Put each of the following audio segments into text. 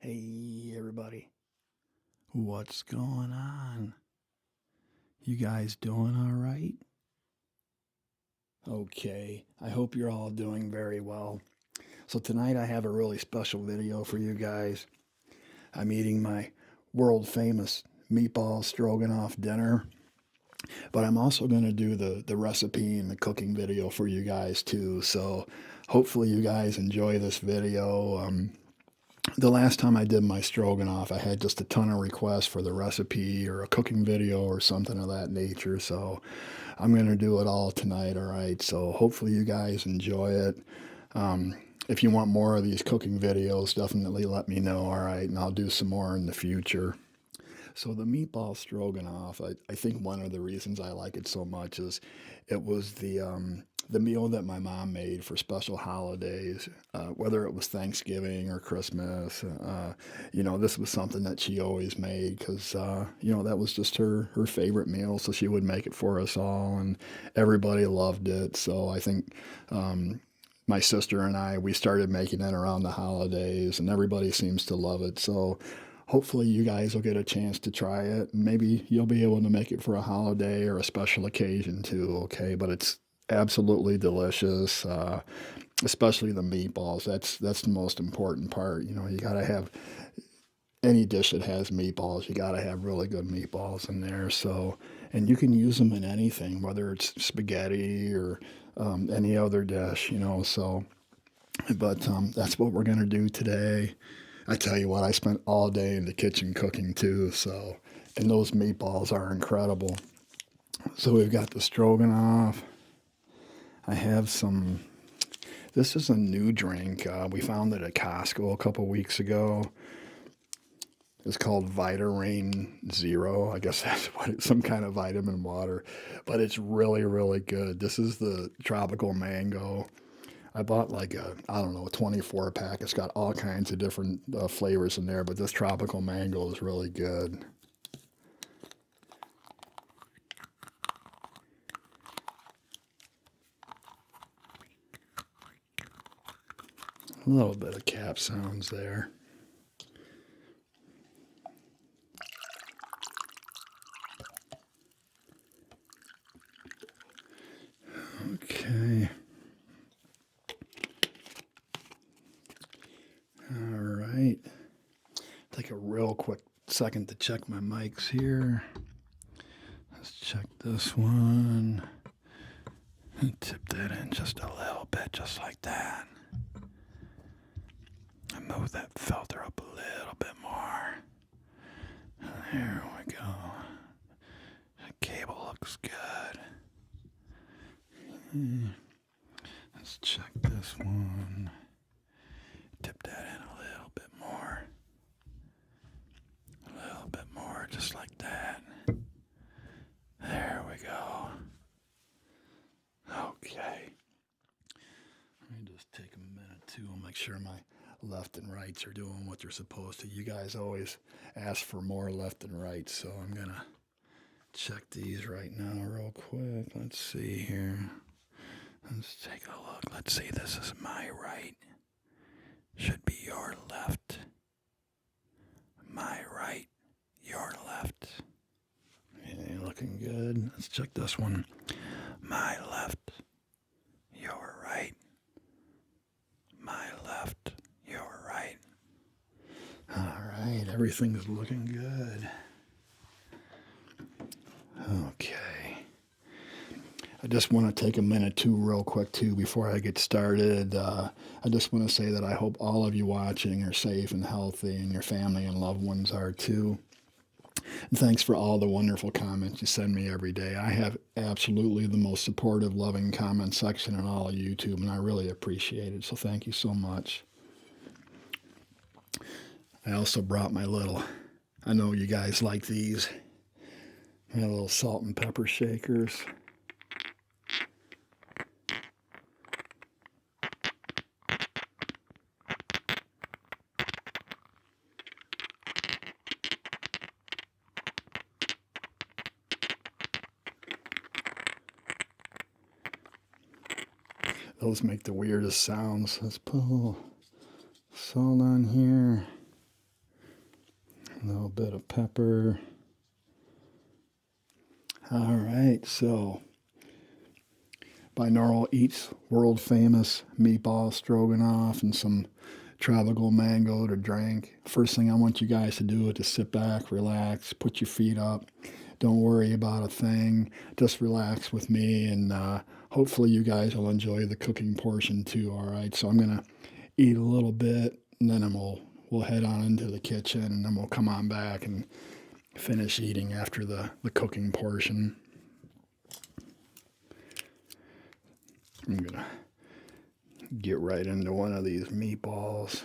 Hey everybody, what's going on? You guys doing all right? Okay, I hope you're all doing very well. So tonight I have a really special video for you guys. I'm eating my world famous Meatball Stroganoff dinner, but I'm also going to do the recipe and the cooking video for you guys too. So hopefully you guys enjoy this video. The last time I did my stroganoff, I had just a ton of requests for the recipe or a cooking video or something of that nature. So I'm going to do it all tonight, all right? So hopefully you guys enjoy it. If you want more of these cooking videos, definitely let me know, all right? And I'll do some more in the future. So the meatball stroganoff, I think one of the reasons I like it so much is it was the meal that my mom made for special holidays, whether it was Thanksgiving or Christmas. This was something that she always made because, that was just her favorite meal. So she would make it for us all, and everybody loved it. So I think my sister and I, we started making it around the holidays, and everybody seems to love it. So hopefully you guys will get a chance to try it. Maybe you'll be able to make it for a holiday or a special occasion too, okay? But it's absolutely delicious, especially the meatballs. That's the most important part. You got to have any dish that has meatballs. You got to have really good meatballs in there. So, and you can use them in anything, whether it's spaghetti or any other dish, So, but that's what we're gonna do today. I tell you what, I spent all day in the kitchen cooking too, so, and those meatballs are incredible. So we've got the stroganoff. I have some, this is a new drink. We found it at Costco a couple weeks ago. It's called Vitarain Zero. I guess that's what it's, some kind of vitamin water, but it's really, really good. This is the tropical mango. I bought like I don't know, a 24 pack. It's got all kinds of different flavors in there, but this tropical mango is really good. A little bit of cap sounds there. Okay. All right. Take a real quick second to check my mics here. Let's check this one. And tip that in just a little bit, just like that. And move that filter up a little bit more. There we go. The cable looks good. Let's check this one. Tip that in a little bit more. A little bit more, just like that. There we go. Okay. Let me just take a minute too and make sure my left and rights are doing what they're supposed to. You guys always ask for more left and right, so I'm going to check these right now real quick. Let's see here. Let's take a look. Let's see, this is my right. Should be your left. My right, your left. Okay, looking good. Let's check this one. My left, your right. My left, your right. All right, everything's looking good. Okay. I just want to take a minute too, real quick too, before I get started. I just want to say that I hope all of you watching are safe and healthy, and your family and loved ones are too. And thanks for all the wonderful comments you send me every day. I have absolutely the most supportive, loving comment section in all of YouTube, and I really appreciate it. So thank you so much. I also brought my little, I know you guys like these, my little salt and pepper shakers. Those make the weirdest sounds. Let's put a little salt on here. pepper. All right, so Binaural eats world famous meatball stroganoff and some tropical mango to drink. First thing I want you guys to do is to sit back, relax, put your feet up. Don't worry about a thing. Just relax with me, and hopefully you guys will enjoy the cooking portion too. All right, so I'm gonna eat a little bit, and then we'll head on into the kitchen, and then we'll come on back and finish eating after the cooking portion. I'm gonna get right into one of these meatballs.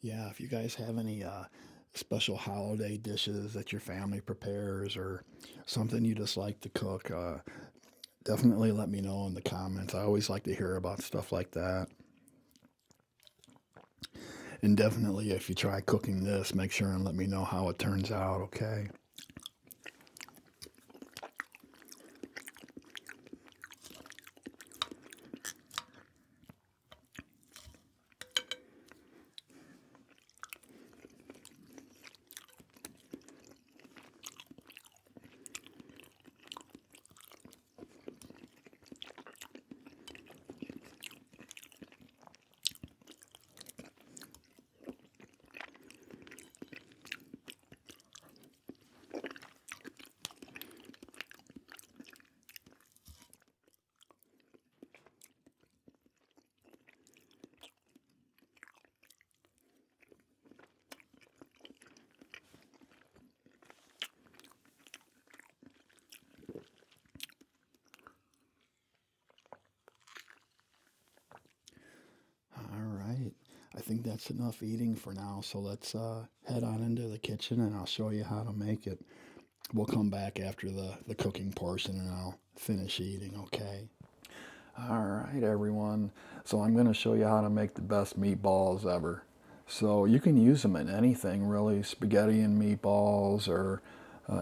Yeah, if you guys have any special holiday dishes that your family prepares or something you just like to cook, definitely let me know in the comments. I always like to hear about stuff like that. And definitely, if you try cooking this, make sure and let me know how it turns out, okay? All right. I think that's enough eating for now. So let's head on into the kitchen and I'll show you how to make it. We'll come back after the cooking portion and I'll finish eating, okay? All right, everyone. So I'm going to show you how to make the best meatballs ever. So you can use them in anything, really, spaghetti and meatballs or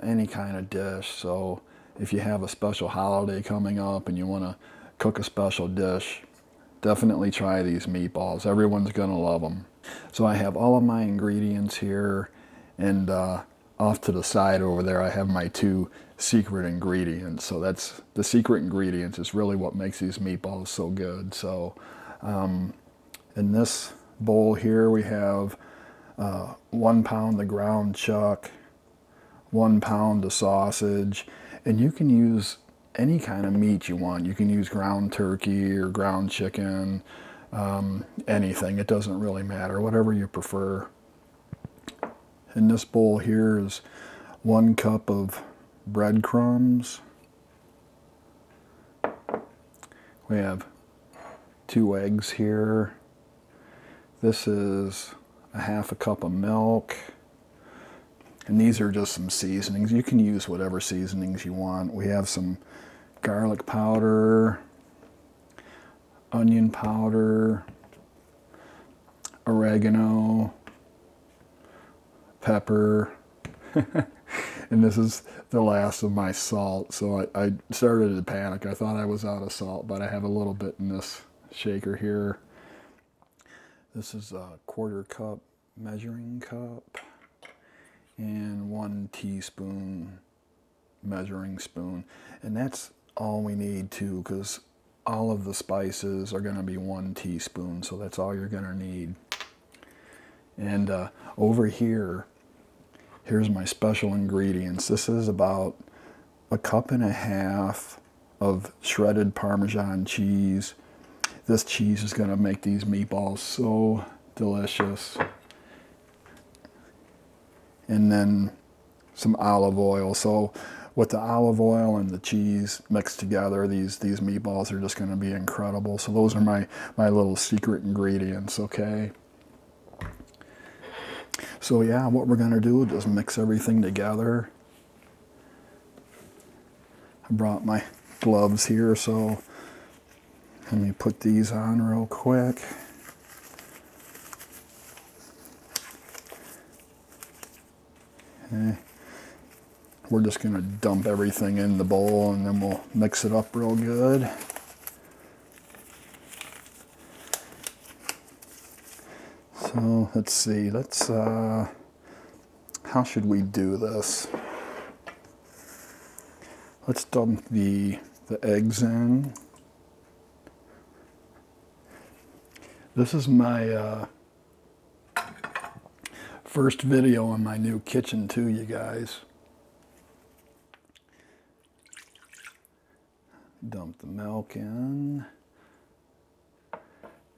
any kind of dish. So if you have a special holiday coming up and you want to cook a special dish, definitely try these meatballs. Everyone's going to love them. So I have all of my ingredients here, and off to the side over there I have my two secret ingredients. So that's the secret ingredients is really what makes these meatballs so good. So in this bowl here we have 1 pound of ground chuck, 1 pound of sausage, and you can use any kind of meat you want. You can use ground turkey or ground chicken, anything. It doesn't really matter, whatever you prefer. In this bowl here is 1 cup of breadcrumbs. We have 2 eggs here. This is a 1/2 cup of milk. And these are just some seasonings. You can use whatever seasonings you want. We have some garlic powder, onion powder, oregano, pepper, and this is the last of my salt. So I started to panic. I thought I was out of salt, but I have a little bit in this shaker here. This is a 1/4 cup measuring cup and 1 teaspoon measuring spoon. And that's all we need too, because all of the spices are going to be 1 teaspoon, so that's all you're going to need. And over here, here's my special ingredients. This is about 1.5 cups of shredded Parmesan cheese. This cheese is going to make these meatballs so delicious. And then some olive oil. So with the olive oil and the cheese mixed together, these meatballs are just going to be incredible. So those are my little secret ingredients, okay? So yeah, what we're going to do is just mix everything together. I brought my gloves here, so let me put these on real quick. Okay. We're just going to dump everything in the bowl and then we'll mix it up real good. So let's see, how should we do this? Let's dump the eggs in. This is my first video in my new kitchen too, you guys. Dump the milk in.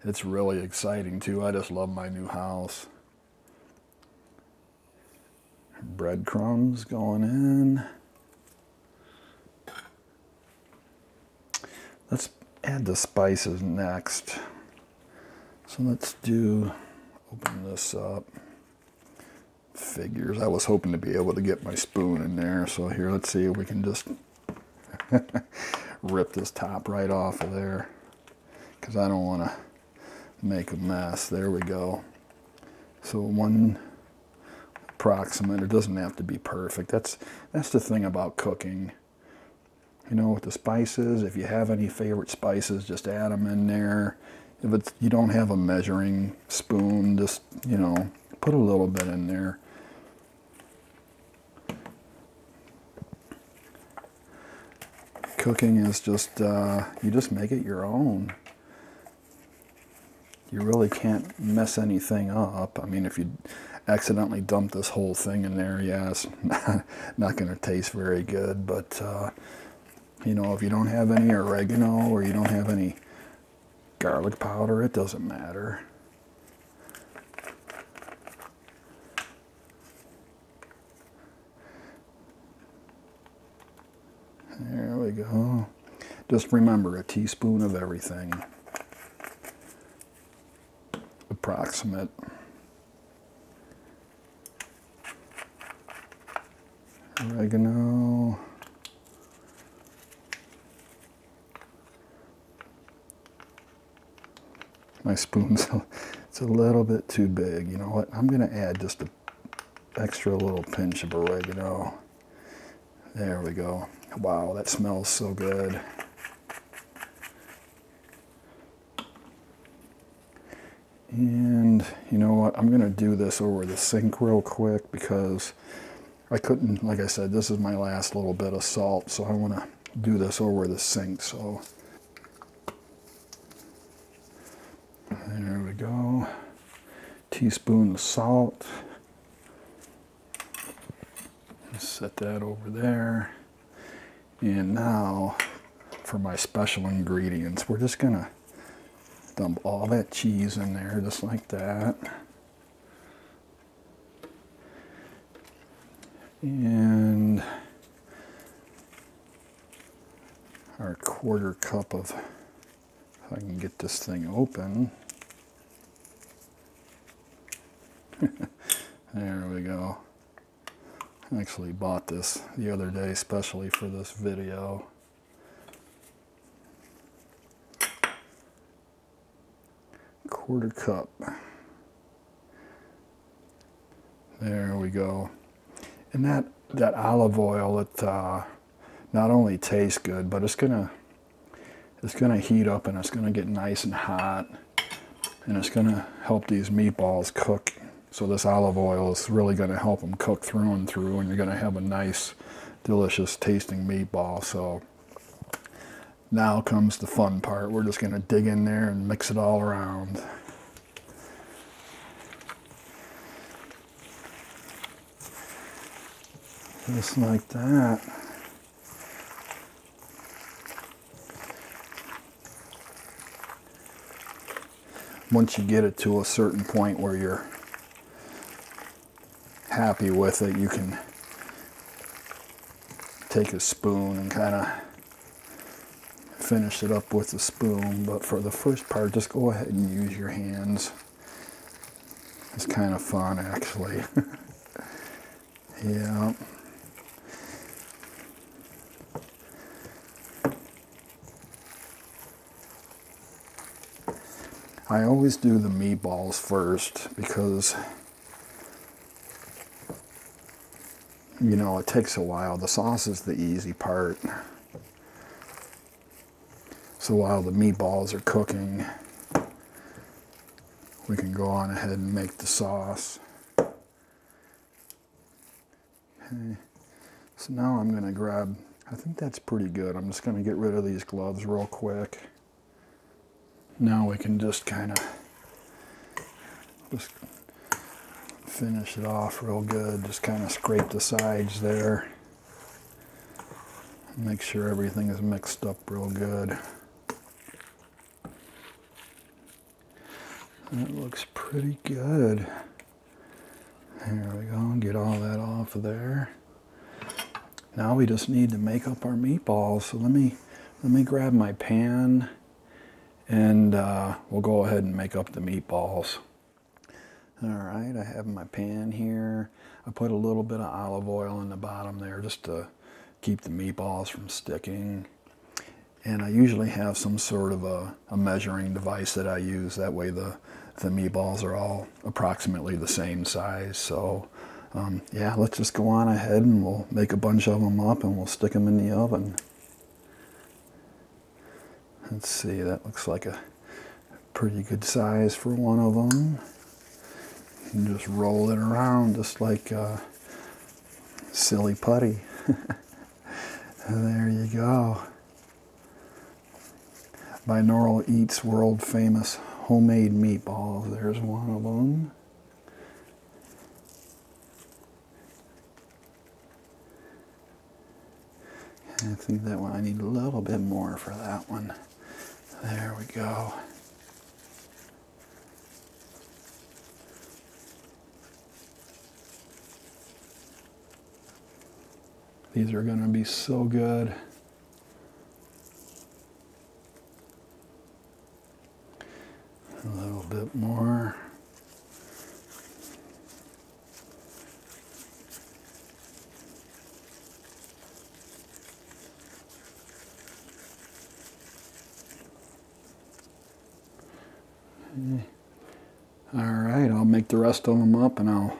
It's really exciting too. I just love my new house. Breadcrumbs going in. Let's add the spices next. So let's open this up. Figures. I was hoping to be able to get my spoon in there. So here, let's see if we can just rip this top right off of there, because I don't want to make a mess. There we go. So 1 approximate. It doesn't have to be perfect. That's the thing about cooking. You know, with the spices, if you have any favorite spices, just add them in there. If you don't have a measuring spoon, just, you know, put a little bit in there. Cooking is just, you just make it your own. You really can't mess anything up. I mean, if you accidentally dump this whole thing in there, yeah, it's not going to taste very good. But, you know, if you don't have any oregano or you don't have any garlic powder, it doesn't matter. There we go. Just remember, a teaspoon of everything. Approximate. Oregano. My spoon's it's a little bit too big. You know what? I'm going to add just an extra little pinch of oregano. There we go. Wow, that smells so good. And you know what? I'm going to do this over the sink real quick because I couldn't, like I said, this is my last little bit of salt, so I want to do this over the sink. So there we go. Teaspoon of salt. Set that over there. And now for my special ingredients, we're just gonna dump all that cheese in there just like that. And our 1/4 cup of, if I can get this thing open. There we go. I actually bought this the other day especially for this video. 1/4 cup. There we go. And that olive oil, it not only tastes good, but it's gonna heat up and it's gonna get nice and hot, and it's gonna help these meatballs cook. So this olive oil is really gonna help them cook through and through, and you're gonna have a nice, delicious tasting meatball. So Now comes the fun part. We're just going to dig in there and mix it all around. Just like that. Once you get it to a certain point where you're happy with it, you can take a spoon and kind of finish it up with a spoon. But for the first part, just go ahead and use your hands. It's kind of fun, actually. Yeah. I always do the meatballs first because, you know, it takes a while. The sauce is the easy part. So while the meatballs are cooking, we can go on ahead and make the sauce. Okay. So now I'm going to grab, I think that's pretty good. I'm just going to get rid of these gloves real quick. Now we can just kind of finish it off real good. Just kind of scrape the sides there. Make sure everything is mixed up real good. That looks pretty good. There we go, get all that off of there. Now we just need to make up our meatballs. So let me grab my pan and we'll go ahead and make up the meatballs. All right, I have my pan here. I put a little bit of olive oil in the bottom there just to keep the meatballs from sticking. And I usually have some sort of a measuring device that I use. That way the meatballs are all approximately the same size. So yeah, let's just go on ahead and we'll make a bunch of them up and we'll stick them in the oven. Let's see, that looks like a pretty good size for one of them. And just roll it around just like silly putty. There you go. Binaural eats world famous homemade meatballs. There's one of them. I think that one, I need a little bit more for that one. There we go. These are going to be so good. A little bit more. All right, I'll make the rest of them up and I'll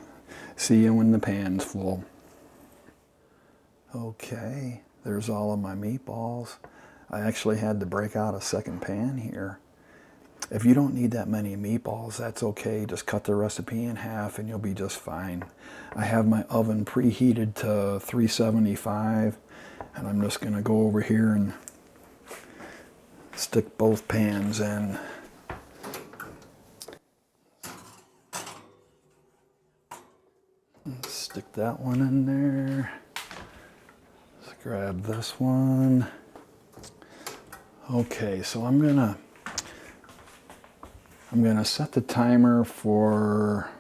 see you when the pan's full. Okay, there's all of my meatballs. I actually had to break out a second pan here. If you don't need that many meatballs, that's okay. Just cut the recipe in half and you'll be just fine. I have my oven preheated to 375 and I'm just going to go over here and stick both pans in. Let's stick that one in there. Let's grab this one. Okay, so I'm gonna set the timer for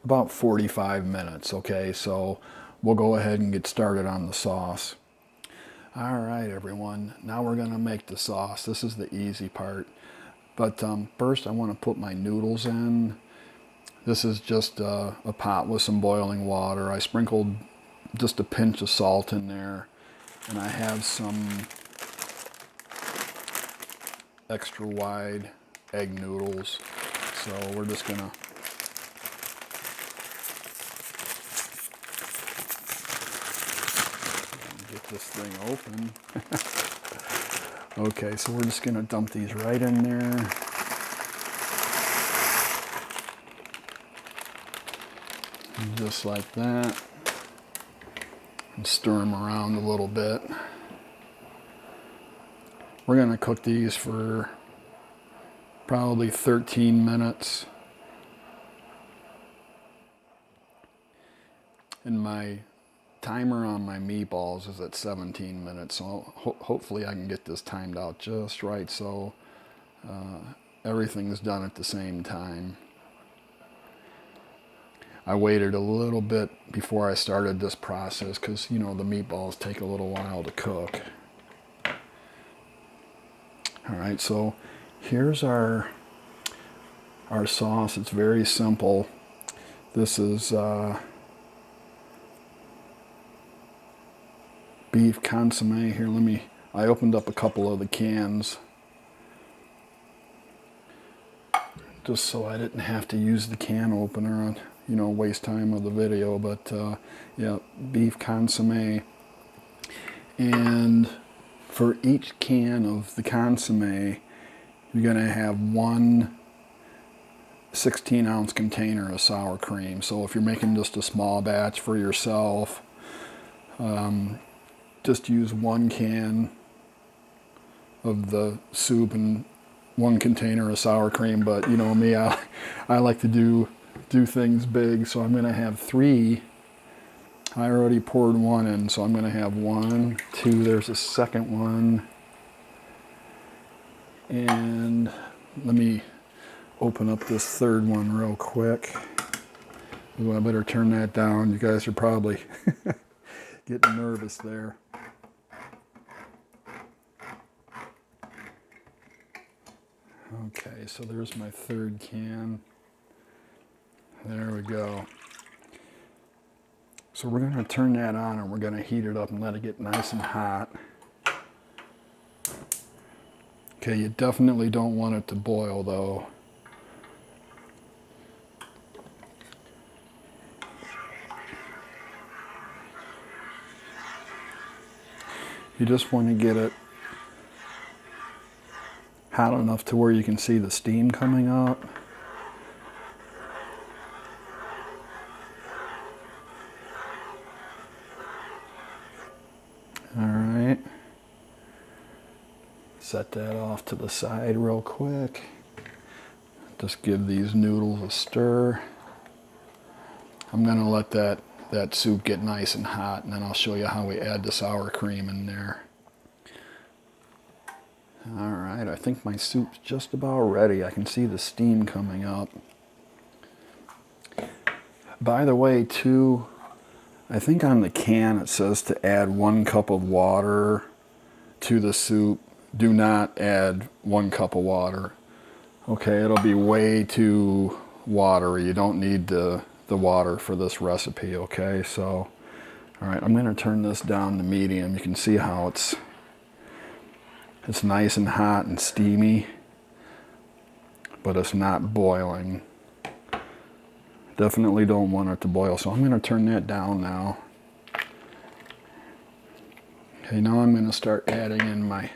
about 45 minutes, okay? So we'll go ahead and get started on the sauce. All right, everyone, now we're gonna make the sauce. This is the easy part. But first I wanna put my noodles in. This is just a pot with some boiling water. I sprinkled just a pinch of salt in there, and I have some extra wide egg noodles. So we're just gonna get this thing open. Okay, so we're just gonna dump these right in there. Just like that, and stir them around a little bit. We're going to cook these for probably 13 minutes. And my timer on my meatballs is at 17 minutes, so hopefully I can get this timed out just right so everything's done at the same time. I waited a little bit before I started this process because, you know, the meatballs take a little while to cook. All right, so here's our sauce. It's very simple. This is Beef Consomme. Here, I opened up a couple of the cans just so I didn't have to use the can opener on, you know, waste time of the video. But yeah, Beef Consomme. And for each can of the consomme, you're going to have one 16-ounce container of sour cream. So if you're making just a small batch for yourself, just use 1 can of the soup and 1 container of sour cream. But you know me, I like to do things big, so I'm going to have 3. I already poured 1 in, so I'm going to have 1, 2, there's a second one. And let me open up this third one real quick. Ooh, I better turn that down. You guys are probably getting nervous there. Okay, so there's my 3rd can. There we go. So we're going to turn that on and we're going to heat it up and let it get nice and hot. Okay, you definitely don't want it to boil though. You just want to get it hot enough to where you can see the steam coming up. All right. Set that off to the side real quick. Just give these noodles a stir. I'm going to let that soup get nice and hot, and then I'll show you how we add the sour cream in there. All right, I think my soup's just about ready. I can see the steam coming up. By the way, too, I think on the can it says to add 1 cup of water to the soup. Do not add 1 cup of water. Okay, it'll be way too watery. You don't need the water for this recipe, okay? So, all right, I'm gonna turn this down to medium. You can see how it's nice and hot and steamy, but it's not boiling. Definitely don't want it to boil, so I'm gonna turn that down now. Okay, now I'm gonna start adding in my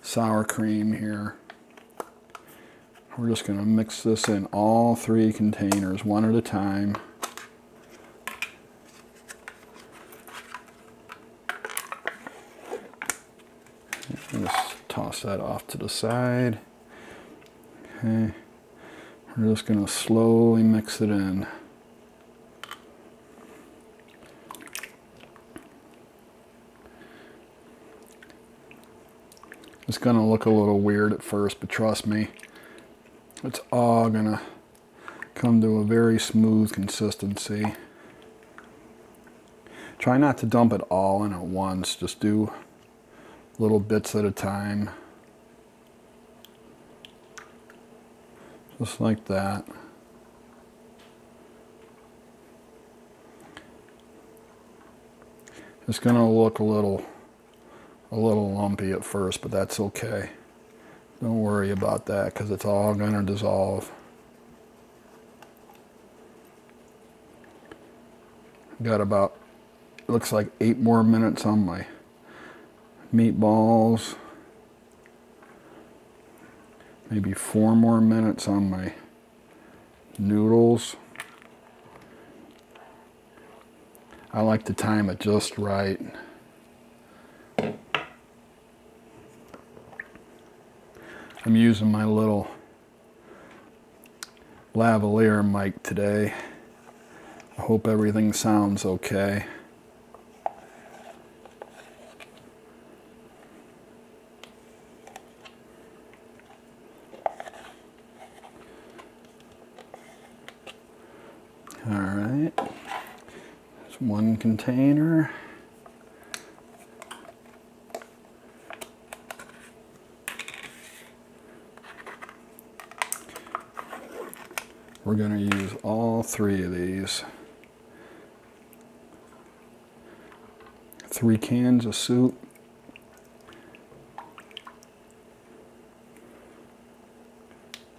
sour cream here. We're just going to mix this in all 3 containers, one at a time. Just toss that off to the side. Okay. We're just going to slowly mix it in. It's going to look a little weird at first, but trust me, it's all going to come to a very smooth consistency. Try not to dump it all in at once. Just do little bits at a time. Just like that. It's going to look a little lumpy at first, but that's okay. Don't worry about that because it's all going to dissolve. Got about, looks like 8 more minutes on my meatballs. Maybe 4 more minutes on my noodles. I like to time it just right. I'm using my little lavalier mic today. I hope everything sounds okay. All right, there's one container. We're going to use all 3 of these. 3 cans of soup.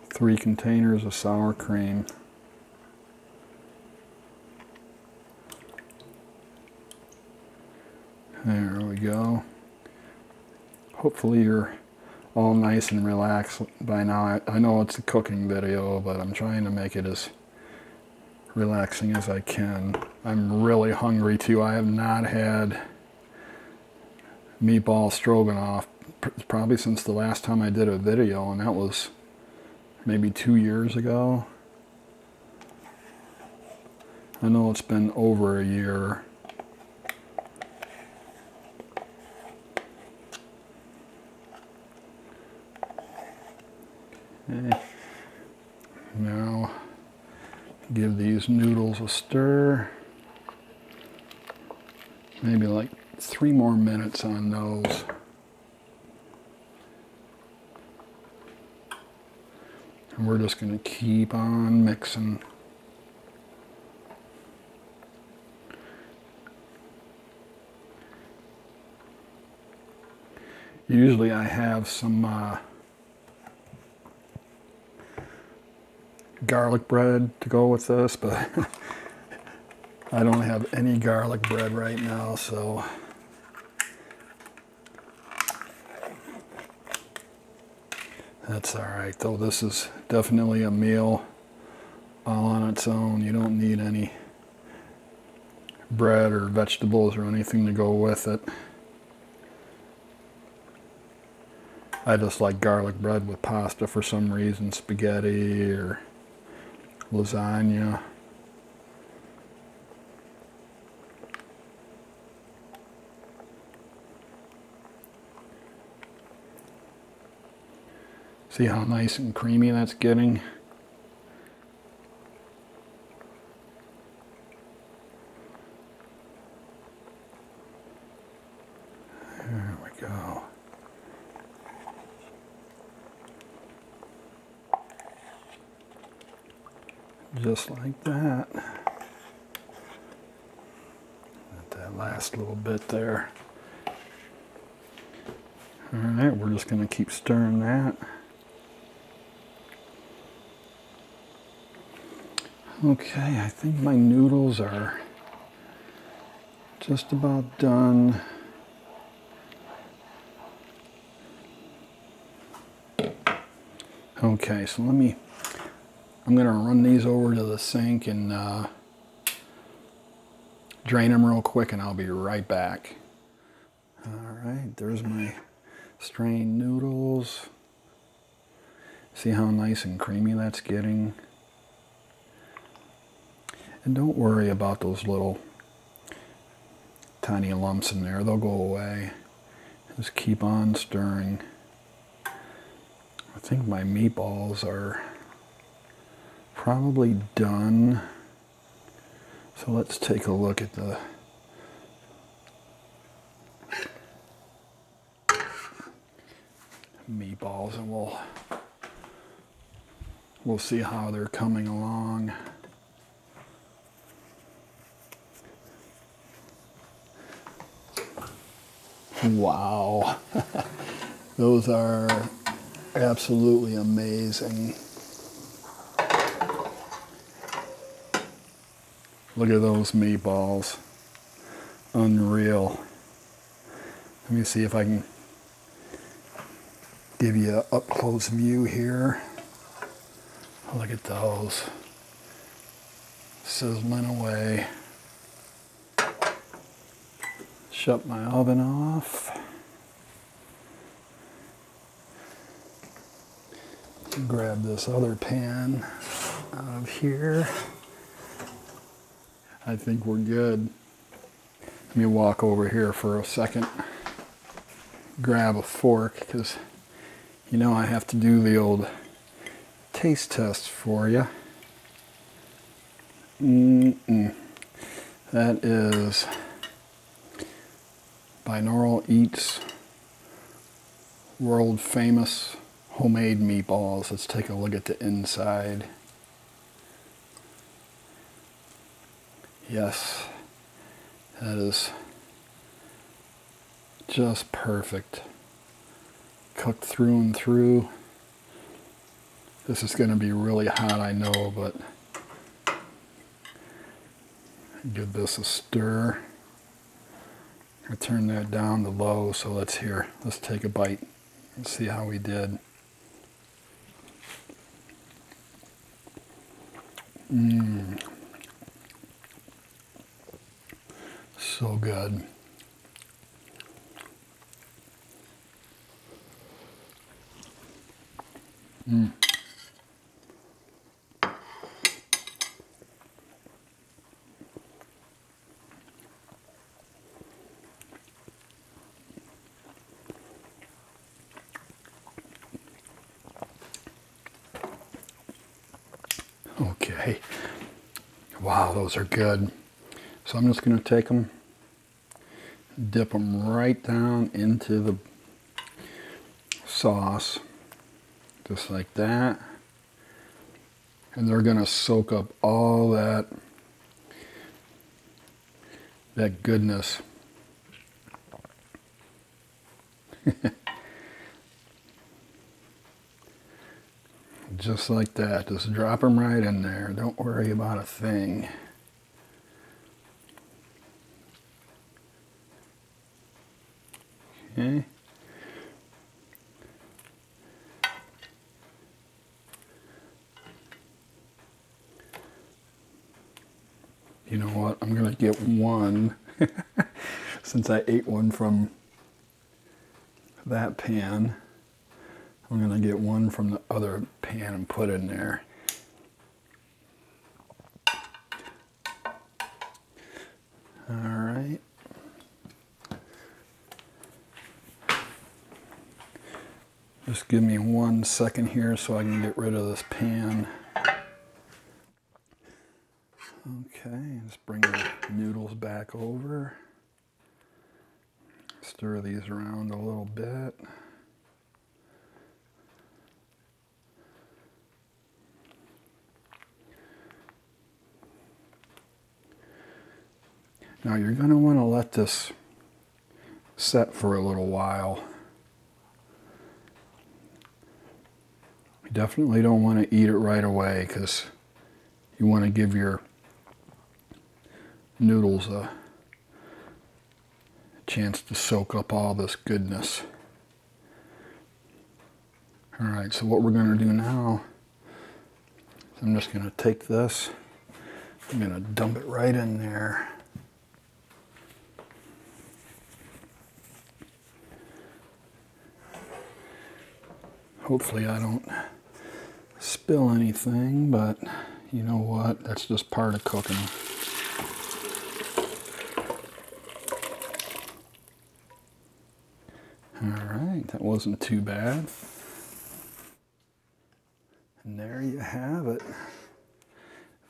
Three containers of sour cream. There we go. Hopefully you're all nice and relaxed by now. I know it's a cooking video, but I'm trying to make it as relaxing as I can. I'm really hungry too. I have not had Meatball Stroganoff probably since the last time I did a video, and that was maybe 2 years ago. I know it's been over a year. Okay. Now give these noodles a stir. Maybe like 3 more minutes on those. And we're just going to keep on mixing. Usually I have some garlic bread to go with this, but I don't have any garlic bread right now, so that's all right. Though this is definitely a meal all on its own. You don't need any bread or vegetables or anything to go with it. I just like garlic bread with pasta for some reason, spaghetti or lasagna. See how nice and creamy that's getting? There we go. Just like that. That last little bit there. All right, we're just going to keep stirring that. Okay, I think my noodles are just about done. Okay, so I'm going to run these over to the sink and drain them real quick, and I'll be right back. All right, there's my strained noodles. See how nice and creamy that's getting? And don't worry about those little tiny lumps in there. They'll go away. Just keep on stirring. I think my meatballs are probably done. So let's take a look at the meatballs, and we'll see how they're coming along. Wow. Those are absolutely amazing. Look at those meatballs. Unreal. Let me see if I can give you an up-close view here. Look at those. Sizzling away. Shut my oven off. Grab this other pan out of here. I think we're good. Let me walk over here for a second. Grab a fork, because you know I have to do the old taste test for you. That is Binaural Eats world famous homemade meatballs. Let's take a look at the inside. Yes, that is just perfect. Cooked through and through. This is going to be really hot, I know, but give this a stir. I turned that down to low, so let's take a bite and see how we did. So good. Okay. Wow, those are good. So I'm just going to take them, dip them right down into the sauce, just like that. And they're going to soak up all that goodness. Just like that. Just drop them right in there. Don't worry about a thing. Okay. You know what? I'm going to get one since I ate one from that pan. I'm going to get one from the other pan and put in there. All right. Just give me 1 second here so I can get rid of this pan. Okay, let's bring the noodles back over. Stir these around a little bit. Now you're going to want to let this set for a little while. You definitely don't want to eat it right away, because you want to give your noodles a chance to soak up all this goodness. All right, so what we're going to do now, I'm just going to take this, I'm going to dump it right in there. Hopefully I don't spill anything, but you know what? That's just part of cooking. All right, that wasn't too bad. And there you have it.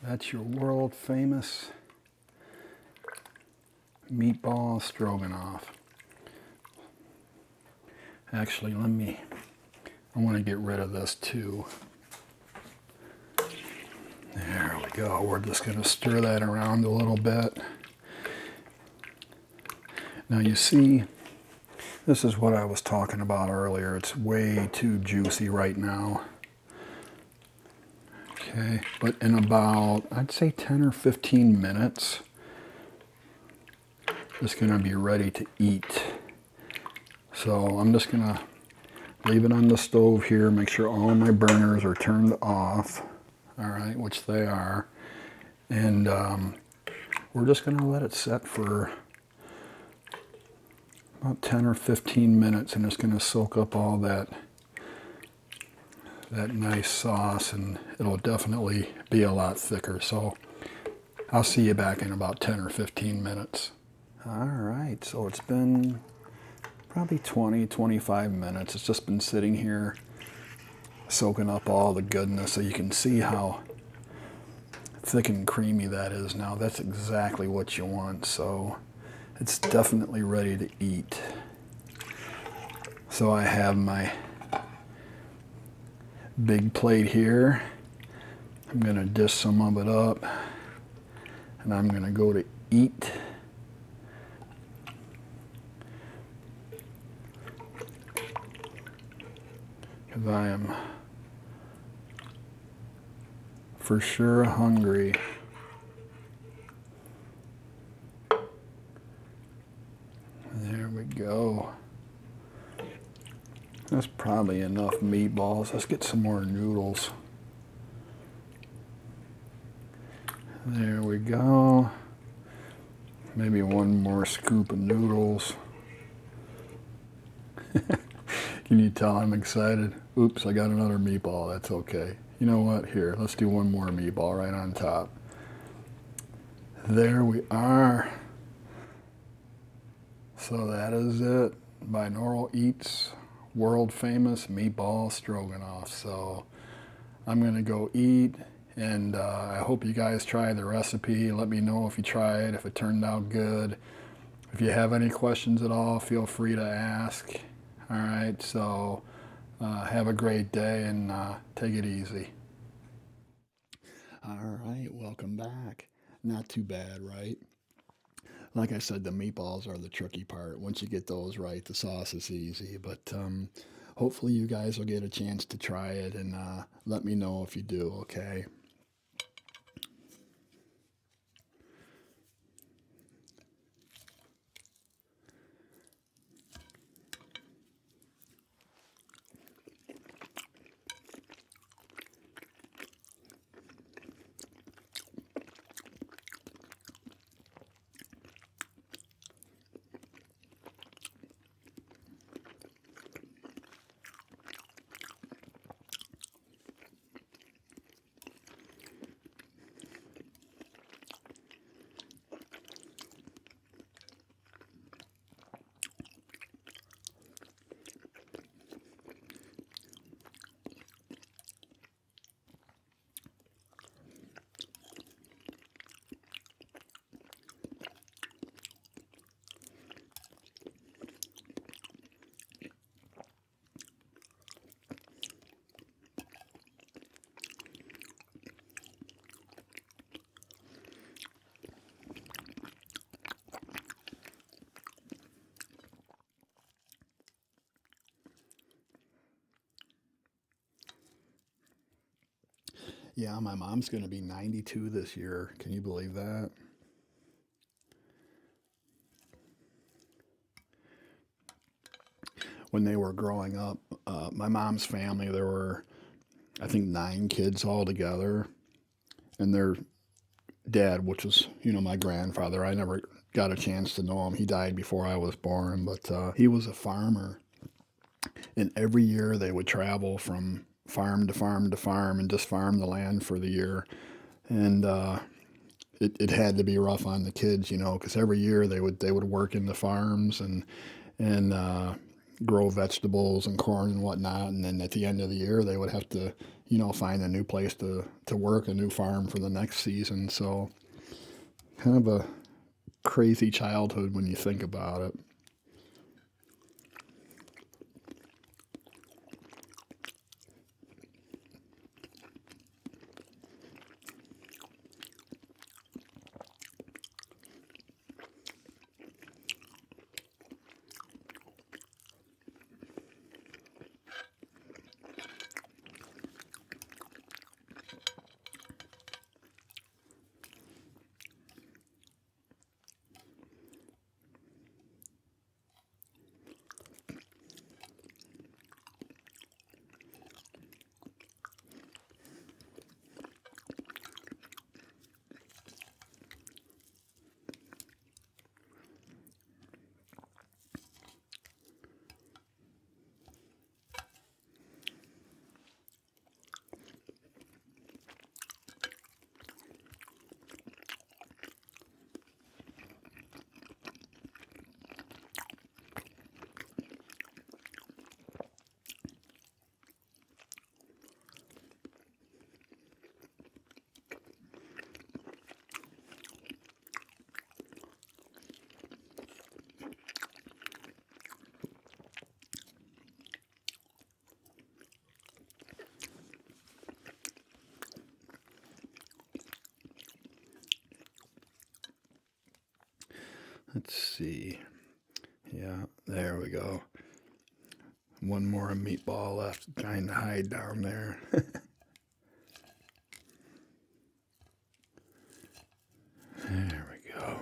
That's your world famous Meatball Stroganoff. Actually, I want to get rid of this too. There we go. We're just going to stir that around a little bit. Now you see, this is what I was talking about earlier. It's way too juicy right now. Okay, but in about, I'd say 10 or 15 minutes, it's going to be ready to eat. So I'm just going to leave it on the stove here, make sure all my burners are turned off, all right, which they are. And we're just going to let it set for about 10 or 15 minutes, and it's going to soak up all that that nice sauce, and it'll definitely be a lot thicker. So I'll see you back in about 10 or 15 minutes. All right, so it's been probably 20, 25 minutes. It's just been sitting here soaking up all the goodness, so you can see how thick and creamy that is now. That's exactly what you want, so it's definitely ready to eat. So I have my big plate here. I'm going to dish some of it up, and I'm going to go to eat. Because I am for sure hungry. There we go. That's probably enough meatballs. Let's get some more noodles. There we go. Maybe one more scoop of noodles. Can you tell I'm excited? Oops, I got another meatball. That's okay. You know what? Here, let's do one more meatball right on top. There we are. So that is it. Binaural Eats world famous Meatball Stroganoff. So I'm going to go eat, and I hope you guys try the recipe. Let me know if you try it, if it turned out good. If you have any questions at all, feel free to ask. All right, so have a great day, and take it easy. All right, welcome back. Not too bad, right? Like I said, the meatballs are the tricky part. Once you get those right, the sauce is easy. But hopefully you guys will get a chance to try it, and let me know if you do, okay? Yeah, my mom's going to be 92 this year. Can you believe that? When they were growing up, my mom's family, there were, I think, 9 kids all together. And their dad, which was, my grandfather, I never got a chance to know him. He died before I was born, but he was a farmer. And every year they would travel from farm to farm to farm and just farm the land for the year. And it had to be rough on the kids, because every year they would work in the farms and grow vegetables and corn and whatnot. And then at the end of the year, they would have to, find a new place to work, a new farm for the next season. So kind of a crazy childhood when you think about it. Let's see. Yeah, there we go. One more meatball left, trying to hide down there. There we go.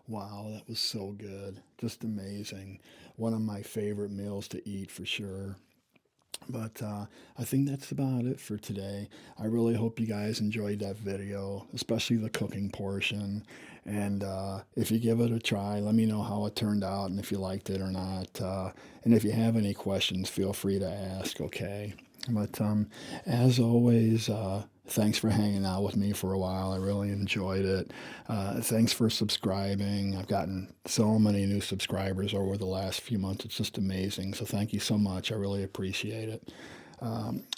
Wow, that was so good. Just amazing. One of my favorite meals to eat for sure. But I think that's about it for today. I really hope you guys enjoyed that video, especially the cooking portion. And if you give it a try, let me know how it turned out and if you liked it or not. And if you have any questions, feel free to ask, okay? But as always, thanks for hanging out with me for a while. I really enjoyed it. Thanks for subscribing. I've gotten so many new subscribers over the last few months. It's just amazing. So thank you so much. I really appreciate it.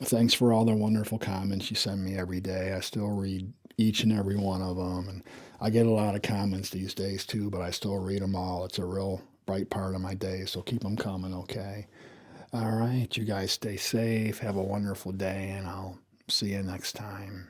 Thanks for all the wonderful comments you send me every day. I still read each and every one of them. And I get a lot of comments these days too, but I still read them all. It's a real bright part of my day. So keep them coming, okay? All right, you guys stay safe. Have a wonderful day, and I'll see you next time.